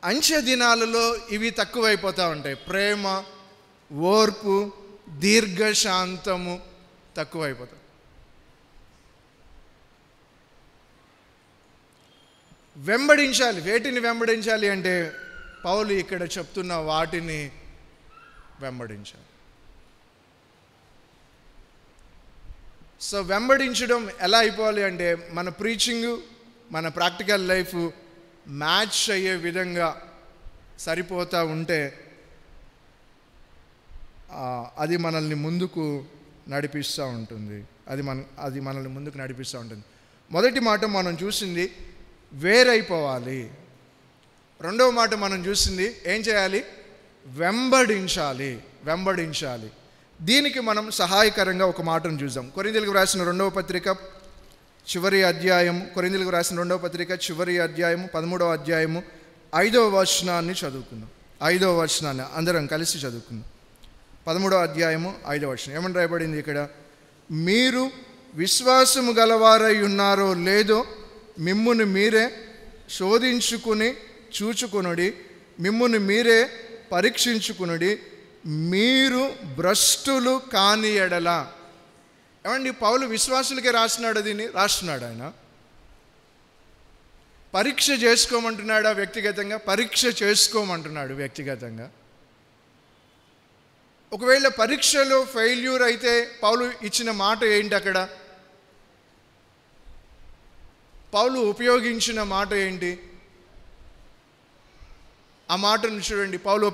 అంచె దినాలలో ఇవి తక్కువైపోతూ ఉంటాయి. ప్రేమ, ఓర్పు, దీర్ఘశాంతము తక్కువైపోతాయి. వెంబడించాలి. వేటిని వెంబడించాలి అంటే పౌలు ఇక్కడ చెప్తున్న వాటిని వెంబడించాలి. సో వెంబడించడం ఎలా అయిపోవాలి అంటే మన ప్రీచింగు, మన ప్రాక్టికల్ లైఫ్ మ్యాచ్ అయ్యే విధంగా సరిపోతూ ఉంటే అది మనల్ని ముందుకు నడిపిస్తూ ఉంటుంది. అది మనల్ని ముందుకు నడిపిస్తూ ఉంటుంది. మొదటి మాట మనం చూసింది వేరైపోవాలి. రెండవ మాట మనం చూసింది ఏం చేయాలి? వెంబడించాలి. దీనికి మనం సహాయకరంగా ఒక మాటను చూద్దాం. కొరింథీయులకు రాసిన రెండవ పత్రిక చివరి అధ్యాయం 13వ అధ్యాయము 5వ వచనాన్ని చదువుకుందాం. 5వ వచనాన్ని అందరం కలిసి చదువుకుందాం. 13వ అధ్యాయము 5వ వచనం ఏమని రాయబడింది ఇక్కడ? మీరు విశ్వాసము గలవారై ఉన్నారో లేదో మిమ్మును మీరే శోధించుకుని చూచుకొనుడి, మిమ్మును మీరే పరీక్షించుకునుడి, మీరు భ్రష్టులు కాని ఎడల. ఏమండి, పౌలు విశ్వాసులకే రాస్తున్నాడు ఆయన. పరీక్ష చేసుకోమంటున్నాడా వ్యక్తిగతంగా? పరీక్ష చేసుకోమంటున్నాడు వ్యక్తిగతంగా. ఒకవేళ పరీక్షలో ఫెయిల్యూర్ అయితే పౌలు ఇచ్చిన మాట ఏంటి? అక్కడ పౌలు ఉపయోగించిన మాట ఏంటి? ఆ మాటను చూడండి. పౌలు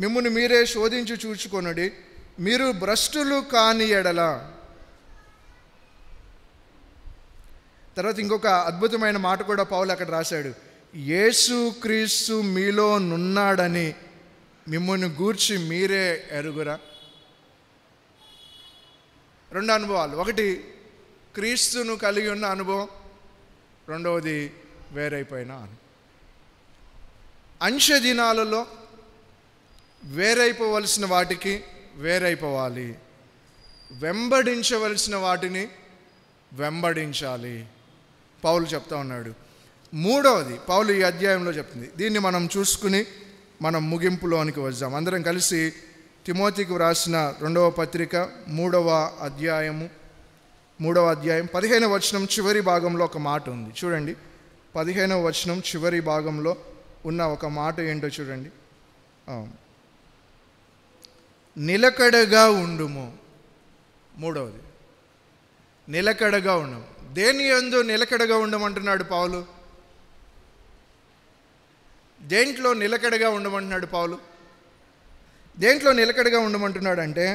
మిమ్మును మీరే శోధించి చూచుకొనుడి, మీరు భ్రష్టులు కాని ఎడల. తర్వాత ఇంకొక అద్భుతమైన మాట కూడా పౌలు అక్కడ రాశాడు. యేసుక్రీస్తు మీలో నున్నాడని మిమ్మును గూర్చి మీరే ఎరుగురా. రెండు అనుభవాలు. ఒకటి క్రీస్తును కలిగి ఉన్న అనుభవం, రెండవది వేరైపోయిన అనుభవం. అంచె దినాలలో వేరైపోవలసిన వాటికి వేరైపోవాలి, వెంబడించవలసిన వాటిని వెంబడించాలి పౌలు చెప్తా ఉన్నాడు. మూడవది పౌలు ఈ అధ్యాయంలో చెప్తుంది. దీన్ని మనం చూసుకుని మనం ముగింపులోనికి వద్దాం. అందరం కలిసి తిమోతికి వ్రాసిన రెండవ పత్రిక 3వ అధ్యాయం 15వ వచనం చివరి భాగంలో ఒక మాట ఉంది. చూడండి, 15వ వచనం చివరి భాగంలో ఉన్న ఒక మాట ఏంటో చూడండి. నిలకడగా ఉండుము. మూడవది నిలకడగా ఉండము. దేని యందు నిలకడగా ఉండమంటున్నాడు పౌలు? దేంట్లో నిలకడగా ఉండమంటున్నాడు పౌలు? దేంట్లో నిలకడగా ఉండమంటున్నాడు అంటే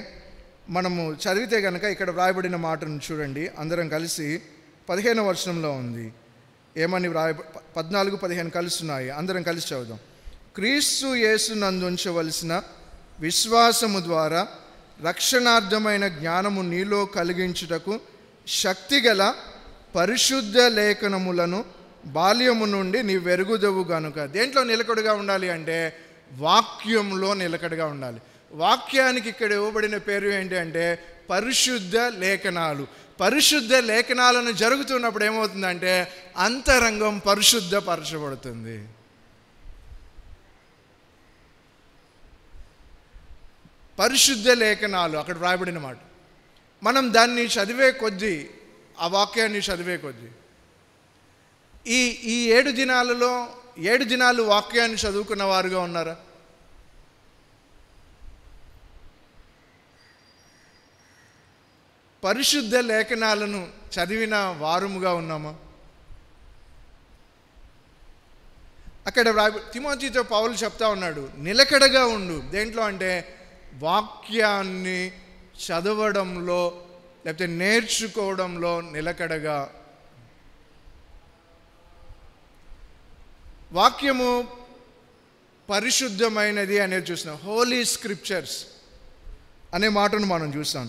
మనము చదివితే కనుక ఇక్కడ వ్రాయబడిన మాటను చూడండి. అందరం కలిసి 15వ వచనంలో ఉంది. ఏమని 14, 15 కలుస్తున్నాయి. అందరం కలిసి చదువుదాం. క్రీస్తు యేసునందు ఉంచవలసిన విశ్వాసము ద్వారా రక్షణార్థమైన జ్ఞానము నీలో కలిగించుటకు శక్తిగల పరిశుద్ధ లేఖనములను బాల్యము నుండి నీ వెరుగుదవు గనుక. దేంట్లో నిలకడగా ఉండాలి అంటే వాక్యంలో నిలకడగా ఉండాలి. వాక్యానికి ఇక్కడ ఇవ్వబడిన పేరు ఏంటి అంటే పరిశుద్ధ లేఖనాలు. పరిశుద్ధ లేఖనాలను జరుగుతున్నప్పుడు ఏమవుతుందంటే అంతరంగం పరిశుద్ధపరచబడుతుంది. పరిశుద్ధ లేఖనాలు అక్కడ వ్రాయబడిన మాట. మనం దాన్ని చదివే కొద్దీ, ఆ వాక్యాన్ని చదివే కొద్దీ, ఈ 7 దినాలలో 7 దినాలు వాక్యాన్ని చదువుకున్న వారుగా ఉన్నారా? పరిశుద్ధ లేఖనాలను చదివిన వారముగా ఉన్నామా? అక్కడ తిమోతితో పౌలు చెప్తా ఉన్నాడు, నిలకడగా ఉండు. దేంట్లో అంటే వాక్యాన్ని చదవడంలో, లేకపోతే నేర్చుకోవడంలో నిలకడగా. వాక్యము పరిశుద్ధమైనది అనేది చూస్తున్నాం. హోలీ స్క్రిప్చర్స్ అనే మాటను మనం చూస్తాం.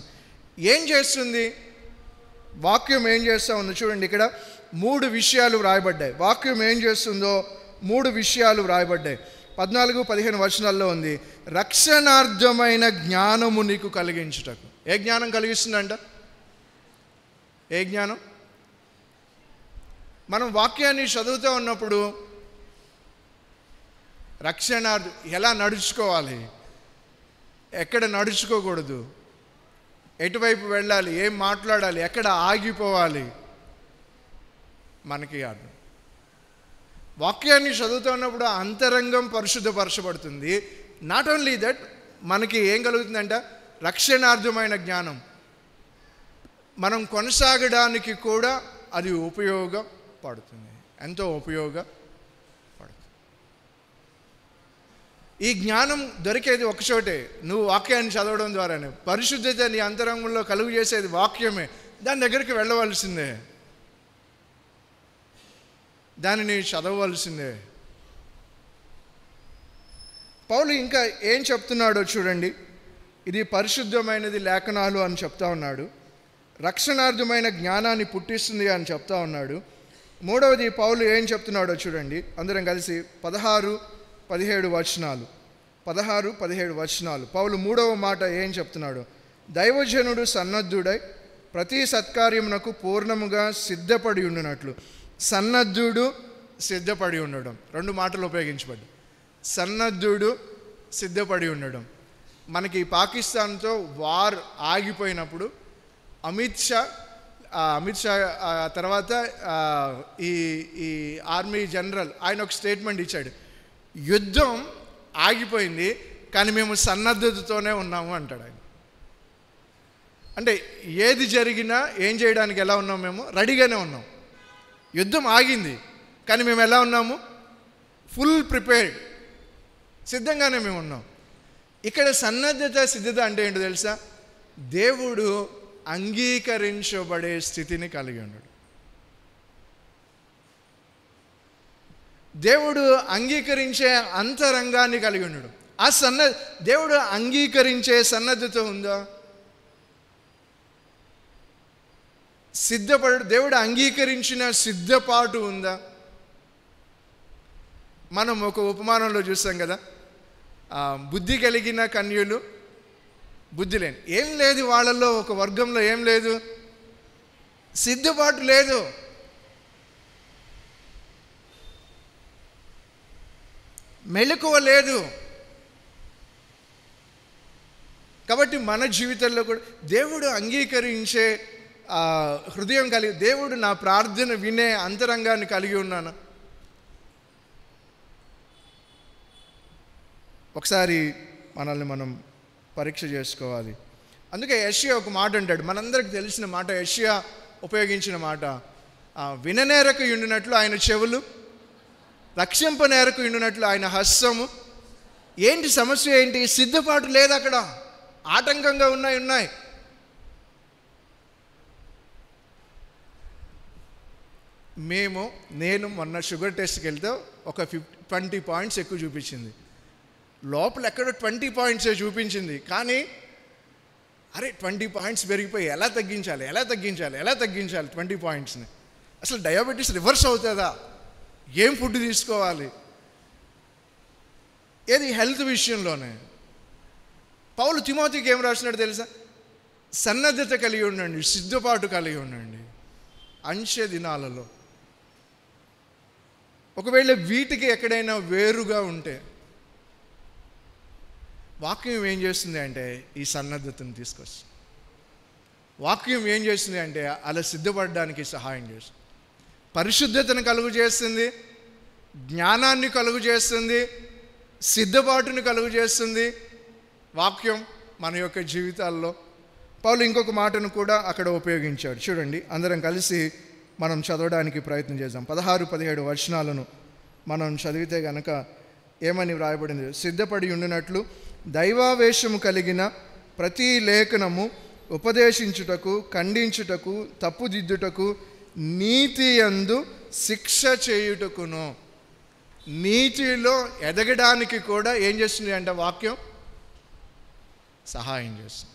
ఏం చేస్తుంది వాక్యం? ఏం చేస్తూ ఉందో చూడండి. ఇక్కడ 3 విషయాలు వ్రాయబడ్డాయి. వాక్యం ఏం చేస్తుందో 3 విషయాలు వ్రాయబడ్డాయి. 14-15 వచనాల్లో ఉంది, రక్షణార్థమైన జ్ఞానము నీకు కలిగించుటకు. ఏ జ్ఞానం కలిగిస్తుందంట? ఏ జ్ఞానం? మనం వాక్యాన్ని చదువుతూ ఉన్నప్పుడు రక్షణార్థం ఎలా నడుచుకోవాలి, ఎక్కడ నడుచుకోకూడదు, ఎటువైపు వెళ్ళాలి, ఏం మాట్లాడాలి, ఎక్కడ ఆగిపోవాలి, మనకి అర్థం. వాక్యాన్ని చదువుతున్నప్పుడు అంతరంగం పరిశుద్ధపరచబడుతుంది. నాట్ ఓన్లీ దట్, మనకి ఏం కలుగుతుందంట? రక్షణార్థమైన జ్ఞానం. మనం కొనసాగడానికి కూడా అది ఉపయోగపడుతుంది, ఎంతో ఉపయోగపడుతుంది. ఈ జ్ఞానం దొరికేది ఒకచోటే, నువ్వు వాక్యాన్ని చదవడం ద్వారానే. పరిశుద్ధత నీ అంతరంగంలో కలుగు చేసేది వాక్యమే. దాని దగ్గరికి వెళ్ళవలసిందే, దానిని చదవవలసిందే. పౌలు ఇంకా ఏం చెప్తున్నాడో చూడండి. ఇది పరిశుద్ధమైనది లేఖనాలు అని చెప్తా ఉన్నాడు. రక్షణార్థమైన జ్ఞానాన్ని పుట్టిస్తుంది అని చెప్తా ఉన్నాడు. మూడవది పౌలు ఏం చెప్తున్నాడో చూడండి. అందరం కలిసి 16-17 వచనాలు. 16-17 వచనాలు. పౌలు మూడవ మాట ఏం చెప్తున్నాడు? దైవజనుడు సన్నద్ధుడై ప్రతి సత్కార్యమునకు పూర్ణముగా సిద్ధపడి ఉండునట్లు. సన్నద్ధుడు, సిద్ధపడి ఉండడం, 2 మాటలు ఉపయోగించబడ్డాయి. సన్నద్ధుడు, సిద్ధపడి ఉండడం. మనకి పాకిస్తాన్తో వార్ ఆగిపోయినప్పుడు అమిత్ షా తర్వాత ఈ ఆర్మీ జనరల్ ఆయన ఒక స్టేట్మెంట్ ఇచ్చాడు, యుద్ధం ఆగిపోయింది కానీ మేము సన్నద్ధతతోనే ఉన్నాము అంటాడు ఆయన. అంటే ఏది జరిగినా ఏం చేయడానికి ఎలా ఉన్నాం? మేము రెడీగానే ఉన్నాం. యుద్ధం ఆగింది కానీ మేము ఎలా ఉన్నాము? ఫుల్ ప్రిపేర్డ్, సిద్ధంగానే మేము ఉన్నాం. ఇక్కడ సన్నద్ధత, సిద్ధత అంటే ఏంటో తెలుసా? దేవుడు అంగీకరించబడే స్థితిని కలిగి ఉన్నాడు. దేవుడు అంగీకరించే అంతరంగాన్ని కలిగి ఉన్నాడు. ఆ దేవుడు అంగీకరించే సన్నద్ధత ఉందా? దేవుడు అంగీకరించిన సిద్ధపాటు ఉందా? మనం ఒక ఉపమానంలో చూస్తాం కదా, బుద్ధి కలిగిన కన్యలు, బుద్ధి లేని. ఏం లేదు వాళ్ళల్లో, ఒక వర్గంలో ఏం లేదు, సిద్ధపాటు లేదు. మెలకువ లేదు. కాబట్టి మన జీవితంలో కూడా దేవుడు అంగీకరించే హృదయం కలిగి, దేవుడు నా ప్రార్థన వినే అంతరంగాన్ని కలిగి ఉన్నాను. ఒకసారి మనల్ని మనం పరీక్ష చేసుకోవాలి. అందుకే యెషయా ఒక మాట అంటాడు, మనందరికి తెలిసిన మాట, యెషయా ఉపయోగించిన మాట, విననేరకు ఉండినట్లు ఆయన చెవులు, రక్షింపనేరకు ఉండినట్లు ఆయన హస్తము. ఏంటి సమస్య? ఏంటి? సిద్ధపాటు లేదు అక్కడ, ఆటంకంగా ఉన్నాయి. నేను మొన్న షుగర్ టెస్ట్కి వెళ్తే ఒక 20 పాయింట్స్ ఎక్కువ చూపించింది. లోపల ఎక్కడో 20 పాయింట్సే చూపించింది, కానీ అరే 20 పాయింట్స్ పెరిగిపోయి ఎలా తగ్గించాలి 20 పాయింట్స్ని. అసలు డయాబెటీస్ రివర్స్ అవుతుందా? ఏం ఫుడ్ తీసుకోవాలి? ఏది హెల్త్ విషయంలోనే పౌలు తిమోతికి ఏం రాసినాడు తెలుసా? సన్నద్ధత కలిగి ఉండండి, సిద్ధపాటు కలిగి ఉండండి అంచె దినాలలో. ఒకవేళ వీటికి ఎక్కడైనా వేరుగా ఉంటే వాక్యం ఏం చేస్తుంది అంటే ఈ సన్నద్ధతను తీసుకొస్తుంది. వాక్యం ఏం చేస్తుంది అంటే అలా సిద్ధపడడానికి సహాయం చేస్తుంది. పరిశుద్ధతను కలుగు చేస్తుంది, జ్ఞానాన్ని కలుగు చేస్తుంది, సిద్ధపాటుని కలుగు చేస్తుంది వాక్యం మన యొక్క జీవితాల్లో. పౌలు ఇంకొక మాటను కూడా అక్కడ ఉపయోగించాడు. చూడండి, అందరం కలిసి మనం చదవడానికి ప్రయత్నం చేద్దాం. 16-17 వచనాలను మనం చదివితే గనక ఏమని వ్రాయబడింది? సిద్ధపడి ఉండినట్లు దైవావేశము కలిగిన ప్రతి లేఖనము ఉపదేశించుటకు, ఖండించుటకు, తప్పుదిద్దుటకు, నీతి యందు శిక్ష చేయుటకును. నీతిలో ఎదగడానికి కూడా ఏం చేస్తుంది అంటే వాక్యం సహాయం చేస్తుంది.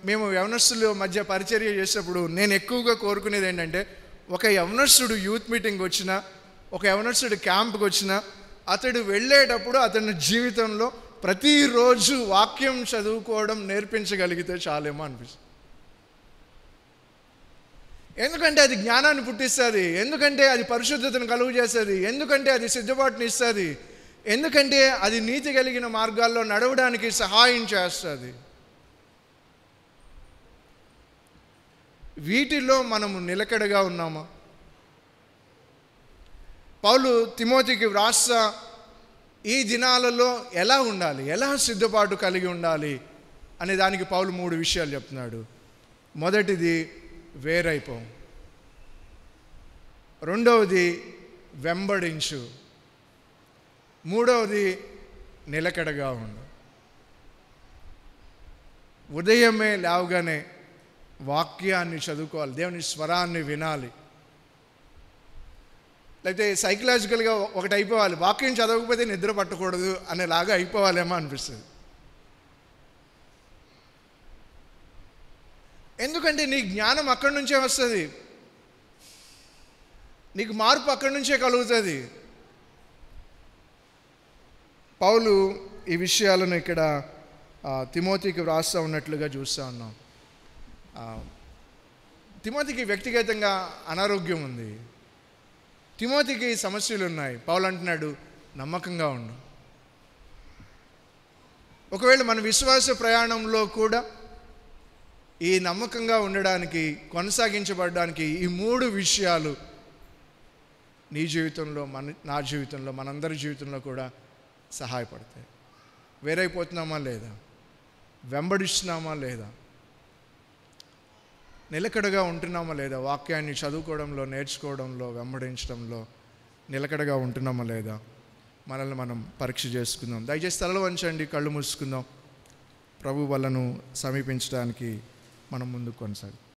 మేము యవనస్తుల మధ్య పరిచర్య చేసేటప్పుడు నేను ఎక్కువగా కోరుకునేది ఏంటంటే, ఒక యవనస్తుడు యూత్ మీటింగ్ వచ్చినా, ఒక యవనస్తుడు క్యాంప్కి వచ్చినా, అతడు వెళ్ళేటప్పుడు అతని జీవితంలో ప్రతిరోజు వాక్యం చదువుకోవడం నేర్పించగలిగితే చాలేమో అనిపిస్తుంది. ఎందుకంటే అది జ్ఞానాన్ని పుట్టిస్తుంది, ఎందుకంటే అది పరిశుద్ధతను కలుగు చేస్తుంది, ఎందుకంటే అది సిద్ధపాటుని ఇస్తుంది, ఎందుకంటే అది నీతి కలిగిన మార్గాల్లో నడవడానికి సహాయం చేస్తుంది. వీటిలో మనము నిలకడగా ఉన్నామా? పౌలు తిమోతికి వ్రాస్తా ఈ దినాలలో ఎలా ఉండాలి, ఎలా సిద్ధపాటు కలిగి ఉండాలి అనే దానికి పౌలు 3 విషయాలు చెప్తున్నాడు. మొదటిది వేరైపో, రెండవది వెంబడించు, మూడవది నిలకడగా ఉండు. ఉదయమే లేవగానే వాక్యాన్ని చదువుకోవాలి, దేవుని స్వరాన్ని వినాలి. లేకపోతే సైకలాజికల్గా ఒకటి అయిపోవాలి, వాక్యం చదవకపోతే నిద్ర పట్టకూడదు అనేలాగా అయిపోవాలేమో అనిపిస్తుంది. ఎందుకంటే నీ జ్ఞానం అక్కడి నుంచే వస్తుంది, నీకు మార్పు అక్కడి నుంచే కలుగుతుంది. పౌలు ఈ విషయాలను ఇక్కడ తిమోతికి వ్రాస్తూ ఉన్నట్లుగా చూస్తూ ఉన్నాం. తిమోతికి వ్యక్తిగతంగా అనారోగ్యం ఉంది, తిమోతికి సమస్యలు ఉన్నాయి. పౌలు అంటున్నాడు నమ్మకంగా ఉండు. ఒకవేళ మన విశ్వాస ప్రయాణంలో కూడా ఈ నమ్మకంగా ఉండడానికి, కొనసాగించబడడానికి ఈ 3 విషయాలు నీ జీవితంలో, నా జీవితంలో, మనందరి జీవితంలో కూడా సహాయపడతాయి. వేరైపోతున్నామా లేదా? వెంబడిస్తున్నామా లేదా? నిలకడగా ఉంటున్నామా లేదా? వాక్యాన్ని చదువుకోవడంలో, నేర్చుకోవడంలో, వెంబడించడంలో నిలకడగా ఉంటున్నామా లేదా? మనల్ని మనం పరీక్ష చేసుకుందాం. దయచేసి తలలు వంచండి, కళ్ళు మూసుకుందాం. ప్రభు వలను సమీపించడానికి మనం ముందుకు కొనసాగుతాం.